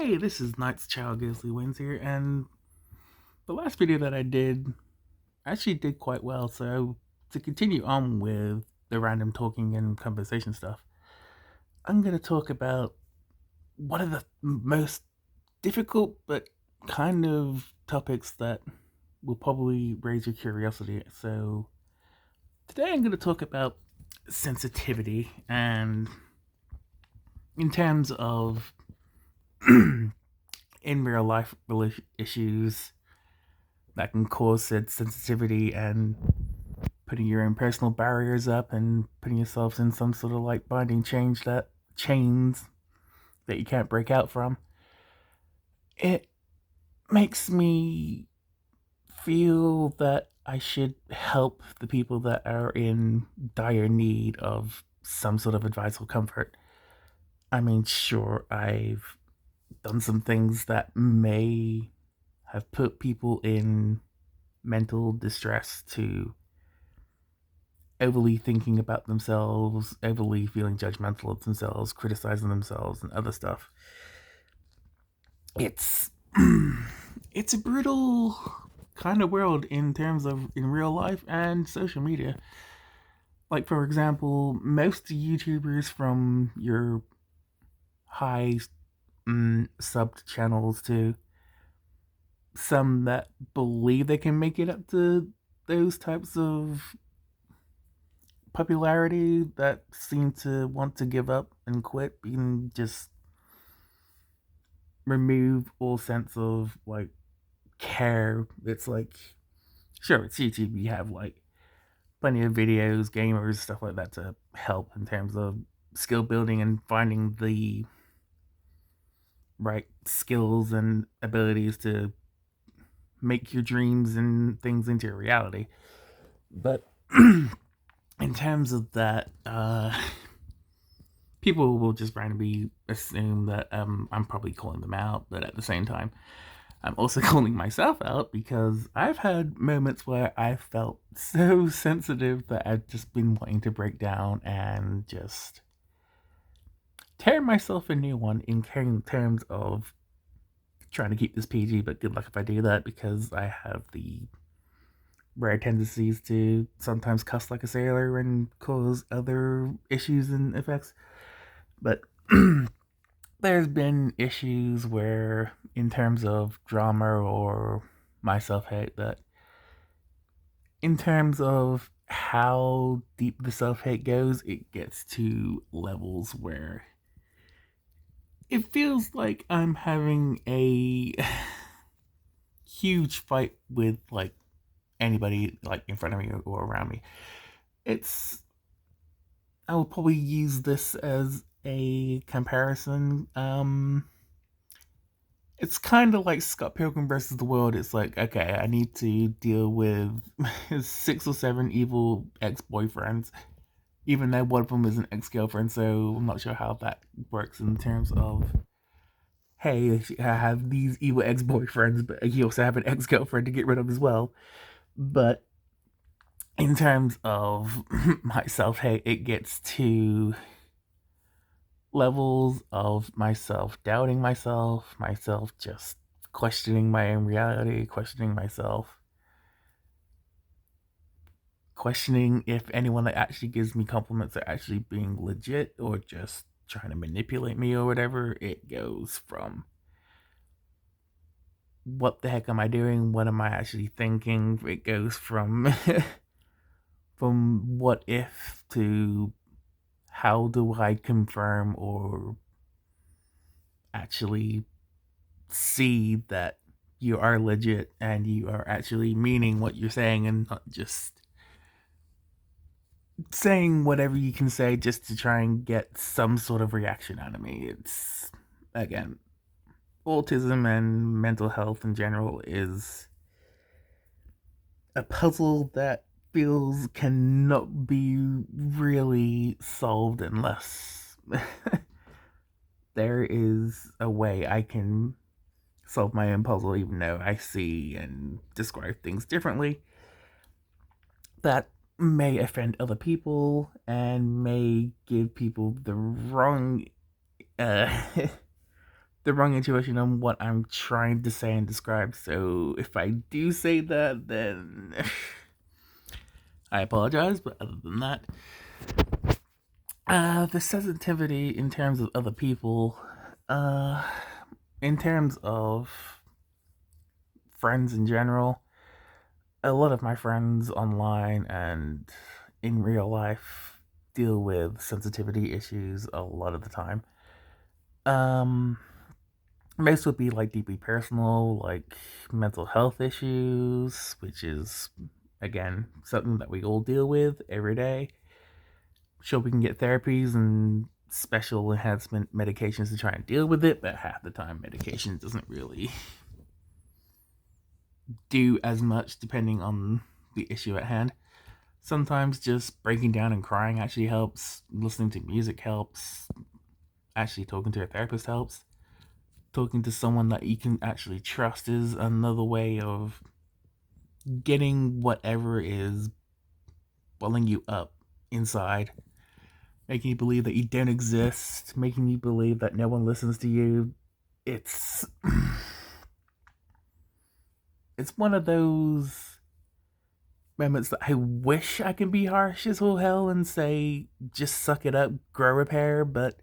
Hey, this is Knight's Child Ghostly Wins here, and the last video that I did actually did quite well. So, to continue on with the random talking and conversation stuff, I'm going to talk about one of the most difficult but kind of topics that will probably raise your curiosity. So, today I'm going to talk about sensitivity and in terms of in real life issues that can cause said sensitivity and putting your own personal barriers up and putting yourselves in some sort of like binding chains that you can't break out from. It makes me feel that I should help the people that are in dire need of some sort of advice or comfort. I mean, sure, I've done some things that may have put people in mental distress to overly thinking about themselves, overly feeling judgmental of themselves, criticizing themselves, and other stuff. It's it's a brutal kind of world in terms of in real life and social media. Like for example, most YouTubers from your high subbed channels to some that believe they can make it up to those types of popularity that seem to want to give up and quit and just remove all sense of like care. It's like, sure, it's YouTube. You have like plenty of videos, gamers, stuff like that to help in terms of skill building and finding the right skills and abilities to make your dreams and things into a reality. But in terms of that, people will just randomly assume that I'm probably calling them out, but at the same time, I'm also calling myself out because I've had moments where I felt so sensitive that I've just been wanting to break down and just tear myself a new one in terms of trying to keep this PG, but good luck if I do that because I have the rare tendencies to sometimes cuss like a sailor and cause other issues and effects. But there's been issues where, in terms of drama or my self hate, that in terms of how deep the self hate goes, it gets to levels where it feels like I'm having a huge fight with like anybody like in front of me or around me. It's I will probably use this as a comparison. It's kind of like Scott Pilgrim versus the World. It's like, okay, I need to deal with his 6 or 7 evil ex-boyfriends, even though one of them is an ex-girlfriend. So I'm not sure how that works in terms of, hey, I have these evil ex-boyfriends, but he also have an ex-girlfriend to get rid of as well. But in terms of my self-hate, it gets to levels of myself doubting myself just questioning my own reality, questioning myself, questioning if anyone that actually gives me compliments are actually being legit or just trying to manipulate me or whatever. It goes from what the heck am I doing? What am I actually thinking? It goes from from what if to how do I confirm or actually see that you are legit and you are actually meaning what you're saying and not just saying whatever you can say just to try and get some sort of reaction out of me. It's, again, autism and mental health in general is a puzzle that feels cannot be really solved unless there is a way I can solve my own puzzle, even though I see and describe things differently. That may offend other people and may give people the wrong uh, the wrong intuition on what I'm trying to say and describe. So if I do say that, then I apologize. But other than that, the sensitivity in terms of other people, uh, in terms of friends in general, a lot of my friends online and in real life deal with sensitivity issues a lot of the time. Um, Most would be like deeply personal, like mental health issues, which is again something that we all deal with every day. Sure, we can get therapies and special enhancement medications to try and deal with it, but half the time medication doesn't really do as much depending on the issue at hand. Sometimes just breaking down and crying actually helps, listening to music helps, actually talking to a therapist helps. Talking to someone that you can actually trust is another way of getting whatever is welling you up inside, making you believe that you don't exist, making you believe that no one listens to you. It's it's one of those moments that I wish I could be harsh as all hell and say just suck it up, grow a pair, but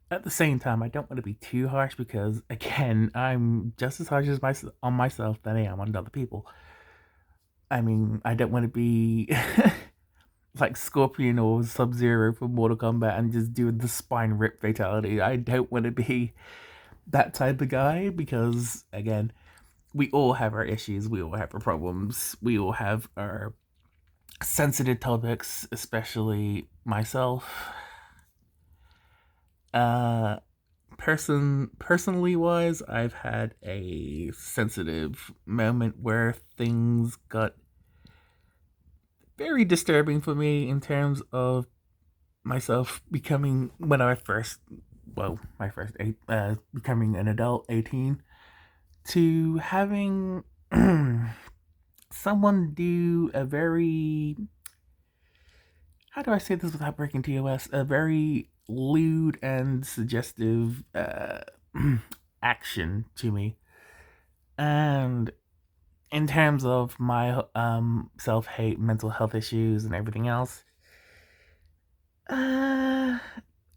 at the same time I don't want to be too harsh because again, I'm just as harsh as on myself than I am on other people. I mean, I don't want to be like Scorpion or Sub Zero from Mortal Kombat and just do the spine rip fatality. I don't want to be that type of guy because, again, we all have our issues, we all have our problems, we all have our sensitive topics, especially myself. Uh, personally wise, I've had a sensitive moment where things got very disturbing for me in terms of myself becoming when I first, well, my first becoming an adult, 18, to having someone do a very, how do I say this without breaking TOS, a very lewd and suggestive action to me. And in terms of my self hate, mental health issues, and everything else, uh,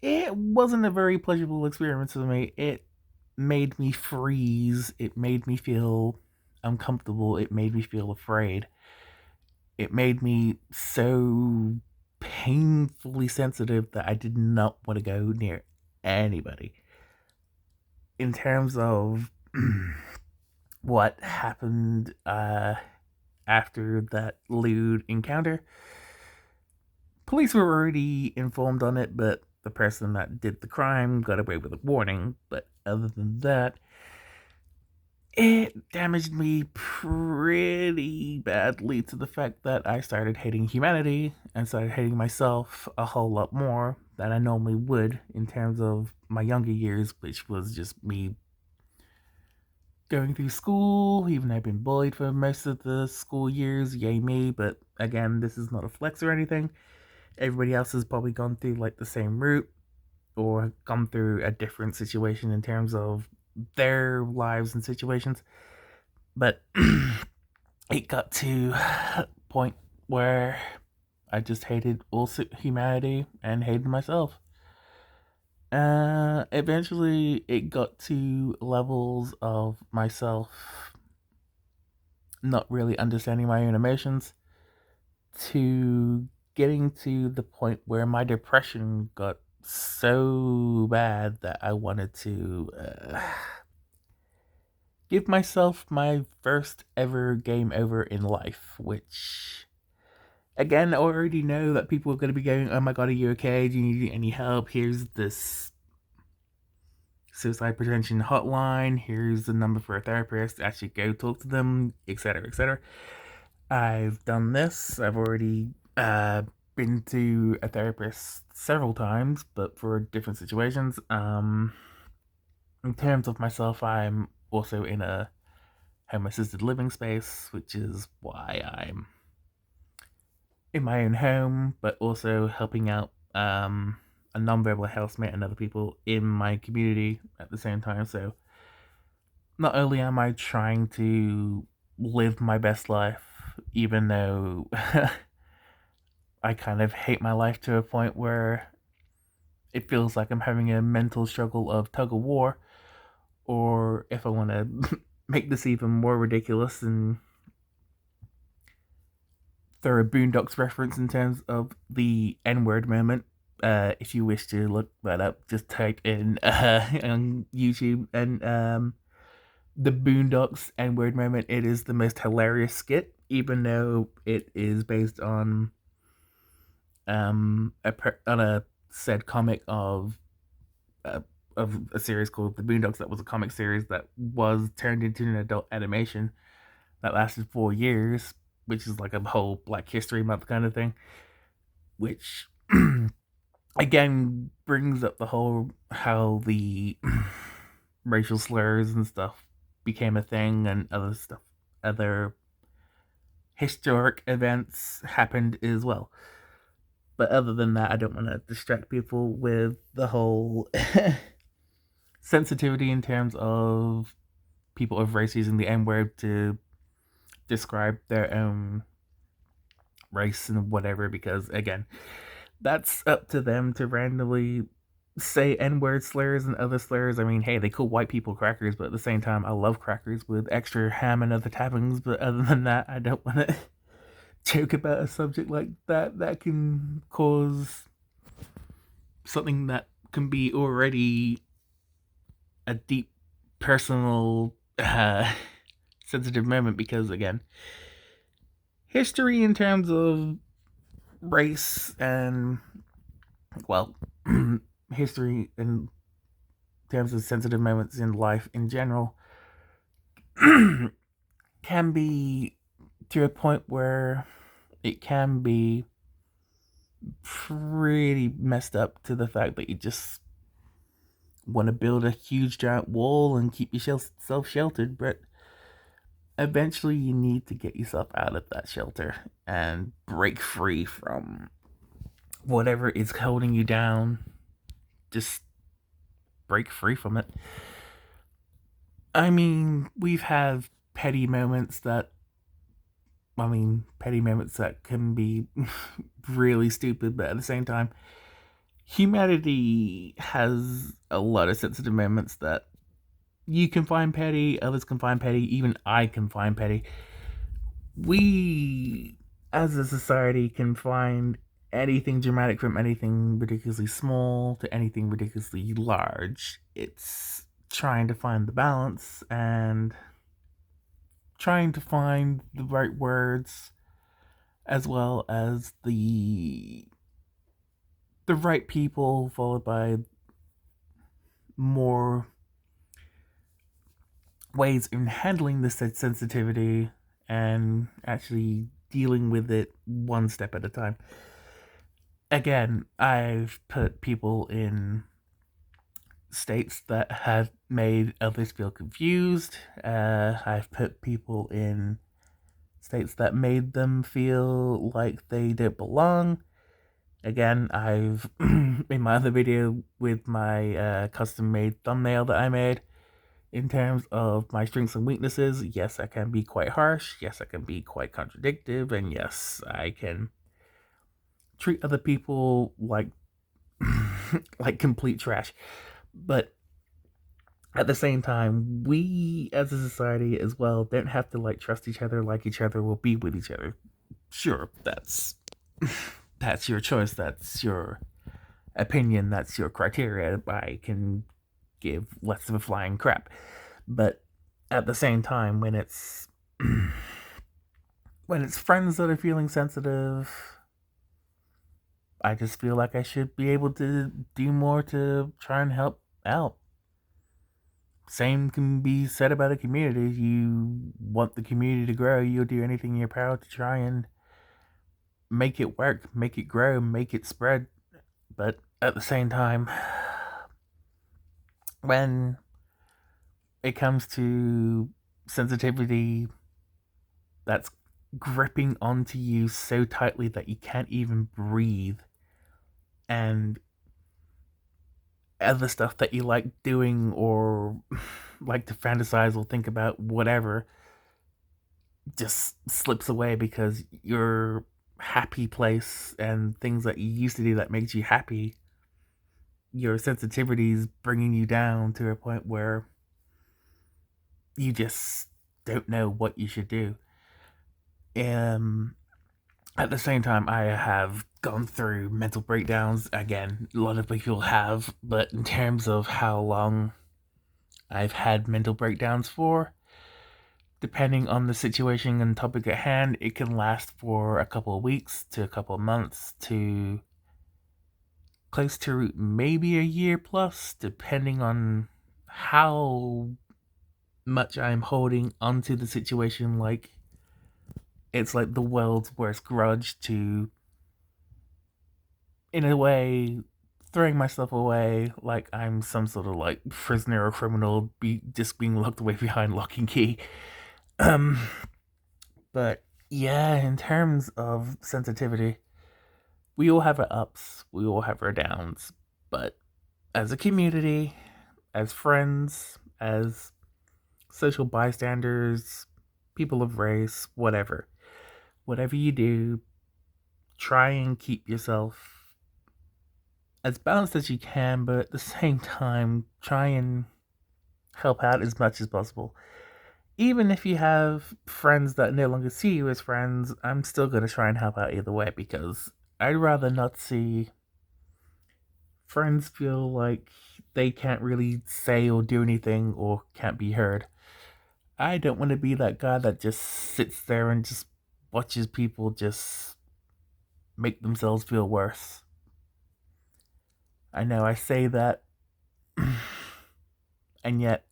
it wasn't a very pleasurable experience for me. It made me freeze. It made me feel uncomfortable. It made me feel afraid. It made me so painfully sensitive that I did not want to go near anybody. In terms of what happened after that lewd encounter, police were already informed on it, but the person that did the crime got away with a warning. But other than that, it damaged me pretty badly to the fact that I started hating humanity and started hating myself a whole lot more than I normally would in terms of my younger years, which was just me going through school, even though I've been bullied for most of the school years, yay me, but again, this is not a flex or anything. Everybody else has probably gone through like the same route or gone through a different situation in terms of their lives and situations. But it got to a point where I just hated all humanity and hated myself. Eventually, it got to levels of myself not really understanding my own emotions to getting to the point where my depression got so bad that I wanted to give myself my first ever game over in life, which again, I already know that people are going to be going, oh my god, are you okay? Do you need any help? Here's this suicide prevention hotline. Here's the number for a therapist. Actually, go talk to them, etc., etc. I've done this. I've already been to a therapist several times, but for different situations. In terms of myself, I'm also in a home assisted living space, which is why I'm in my own home, but also helping out a non-verbal housemate and other people in my community at the same time. So not only am I trying to live my best life, even though I kind of hate my life to a point where it feels like I'm having a mental struggle of tug of war, or if I want to make this even more ridiculous and throw a Boondocks reference in terms of the N word moment. If you wish to look that up, just type in on YouTube and the Boondocks N word moment. It is the most hilarious skit, even though it is based on on a said comic uh, of a series called The Boondocks. That was a comic series that was turned into an adult animation that lasted 4 years, which is like a whole Black History Month kind of thing. Which again brings up the whole how the racial slurs and stuff became a thing and other stuff, other historic events happened as well. But other than that, I don't want to distract people with the whole sensitivity in terms of people of race using the N word to describe their own race and whatever, because again, that's up to them to randomly say N word slurs and other slurs. I mean, hey, they call white people crackers, but at the same time, I love crackers with extra ham and other toppings. But other than that, I don't want to joke about a subject like that that can cause something that can be already a deep personal sensitive moment, because again, history in terms of race and, well, history in terms of sensitive moments in life in general can be to a point where it can be pretty messed up, to the fact that you just want to build a huge giant wall and keep yourself sheltered, but eventually you need to get yourself out of that shelter and break free from whatever is holding you down. Just break free from it. I mean, we've had petty moments that, petty moments that can be really stupid, but at the same time, humanity has a lot of sensitive moments that you can find petty, others can find petty, even I can find petty. We, as a society, can find anything dramatic, from anything ridiculously small to anything ridiculously large. It's trying to find the balance and trying to find the right words, as well as the right people, followed by more ways in handling this sensitivity and actually dealing with it one step at a time. Again, I've put people in states that have made others feel confused. I've put people in states that made them feel like they don't belong. Again, I've in my other video with my custom made thumbnail that I made, in terms of my strengths and weaknesses, yes, I can be quite harsh. Yes, I can be quite contradictive. And yes, I can treat other people like like complete trash. But at the same time, we as a society as well don't have to like trust each other, like each other, will be with each other. Sure, that's your choice, that's your opinion, that's your criteria. I can give less of a flying crap. But at the same time, when it's when it's friends that are feeling sensitive, I just feel like I should be able to do more to try and help out. Same can be said about a community. You want the community to grow, you'll do anything in your power to try and make it work, make it grow, make it spread. But at the same time, when it comes to sensitivity that's gripping onto you so tightly that you can't even breathe, and other stuff that you like doing or like to fantasize or think about, whatever, just slips away because your happy place and things that you used to do that makes you happy, your sensitivities bringing you down to a point where you just don't know what you should do. And at the same time, I have gone through mental breakdowns. Again, a lot of people have, but in terms of how long I've had mental breakdowns for, depending on the situation and topic at hand, it can last for a couple of weeks to a couple of months to close to maybe a year plus, depending on how much I'm holding onto the situation. Like, it's like the world's worst grudge to, in a way, throwing myself away like I'm some sort of like prisoner or criminal, just being locked away behind lock and key. Um, but yeah, in terms of sensitivity, we all have our ups, we all have our downs, but as a community, as friends, as social bystanders, people of race, whatever you do, try and keep yourself as balanced as you can, but at the same time, try and help out as much as possible. Even if you have friends that no longer see you as friends, I'm still going to try and help out either way because I'd rather not see friends feel like they can't really say or do anything or can't be heard. I don't want to be that guy that just sits there and just watches people just make themselves feel worse. I know I say that, and yet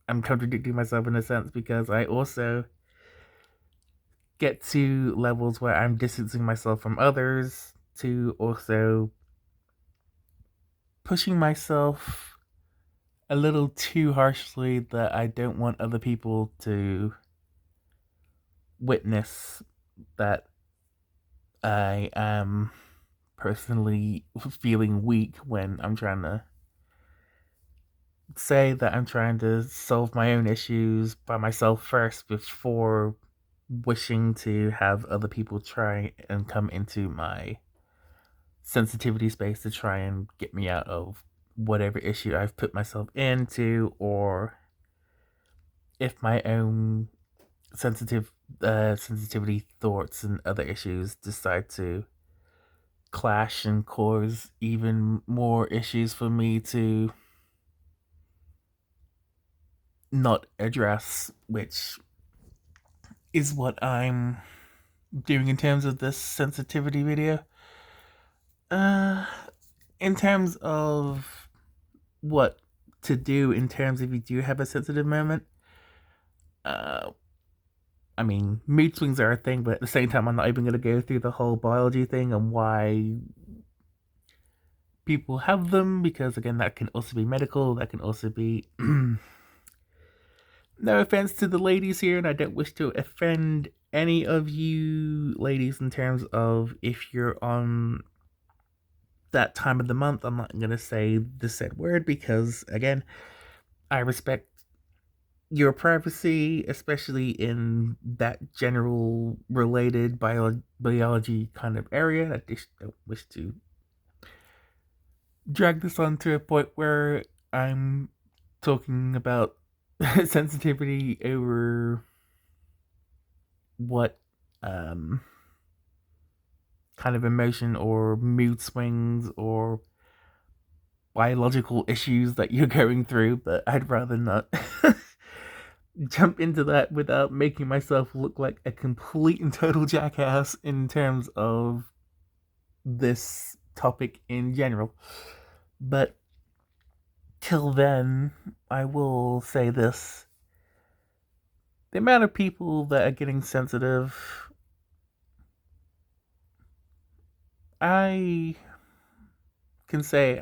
I'm contradicting myself in a sense because I also get to levels where I'm distancing myself from others to also pushing myself a little too harshly that I don't want other people to witness that I am personally feeling weak when I'm trying to say that I'm trying to solve my own issues by myself first before wishing to have other people try and come into my sensitivity space to try and get me out of whatever issue I've put myself into, or if my own sensitivity thoughts and other issues decide to clash and cause even more issues for me to not address, which is what I'm doing in terms of this sensitivity video. Uh, in terms of what to do in terms if you do have a sensitive moment, uh, I mean, mood swings are a thing, but at the same time, I'm not even going to go through the whole biology thing and why people have them, because again, that can also be medical, that can also be. No offense to the ladies here, and I don't wish to offend any of you ladies in terms of if you're on that time of the month. I'm not going to say the said word because, again, I respect your privacy, especially in that general related biology kind of area. I just don't wish to drag this on to a point where I'm talking about sensitivity over what um, kind of emotion or mood swings or biological issues that you're going through, but I'd rather not jump into that without making myself look like a complete and total jackass in terms of this topic in general. But till then, I will say this. The amount of people that are getting sensitive, I can say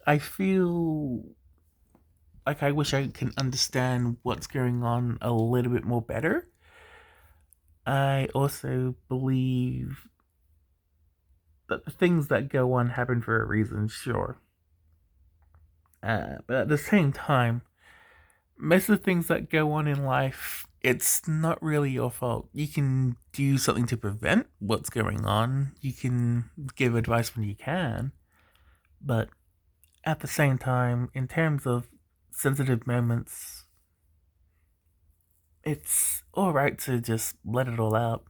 I feel like I wish I can understand what's going on a little bit more better. I also believe that the things that go on happen for a reason, sure. But at the same time, most of the things that go on in life, it's not really your fault. You can do something to prevent what's going on. You can give advice when you can. But at the same time, in terms of sensitive moments, it's alright to just let it all out.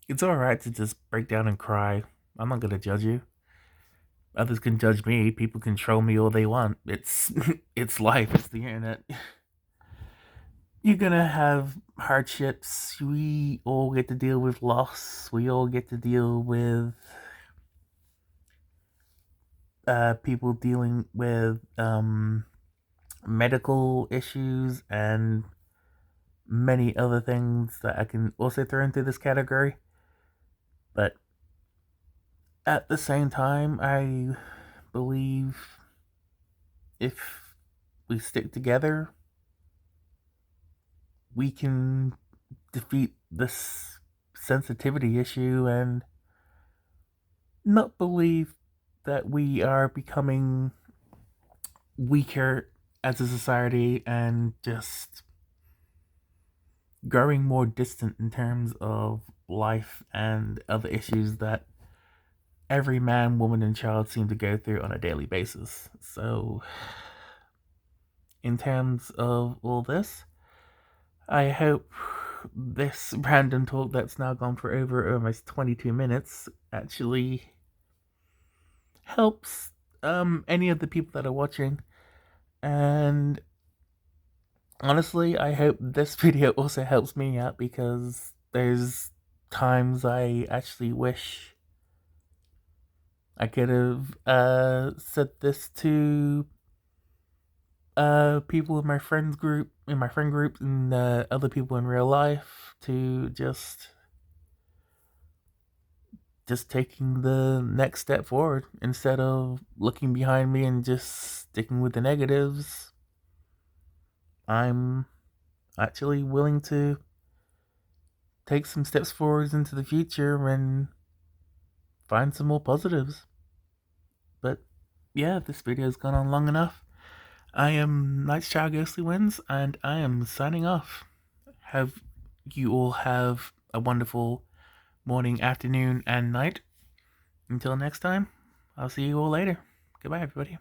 It's alright to just break down and cry. I'm not gonna judge you. Others can judge me. People can troll me all they want. It's it's life. It's the internet. You're gonna have hardships. We all get to deal with loss. We all get to deal with people dealing with medical issues and many other things that I can also throw into this category. But at the same time, I believe if we stick together, we can defeat this sensitivity issue and not believe that we are becoming weaker as a society and just growing more distant in terms of life and other issues that every man, woman, and child seem to go through on a daily basis. So, in terms of all this, I hope this random talk that's now gone for over almost 22 minutes actually helps any of the people that are watching. And honestly, I hope this video also helps me out because there's times I actually wish I could have said this to people in my friends group, and other people in real life to just taking the next step forward instead of looking behind me and just sticking with the negatives. I'm actually willing to take some steps forwards into the future and find some more positives. But yeah, this video's gone on long enough. I am Night's Child Ghostly Winds, and I am signing off. Have you all have a wonderful morning, afternoon, and night. Until next time, I'll see you all later. Goodbye, everybody.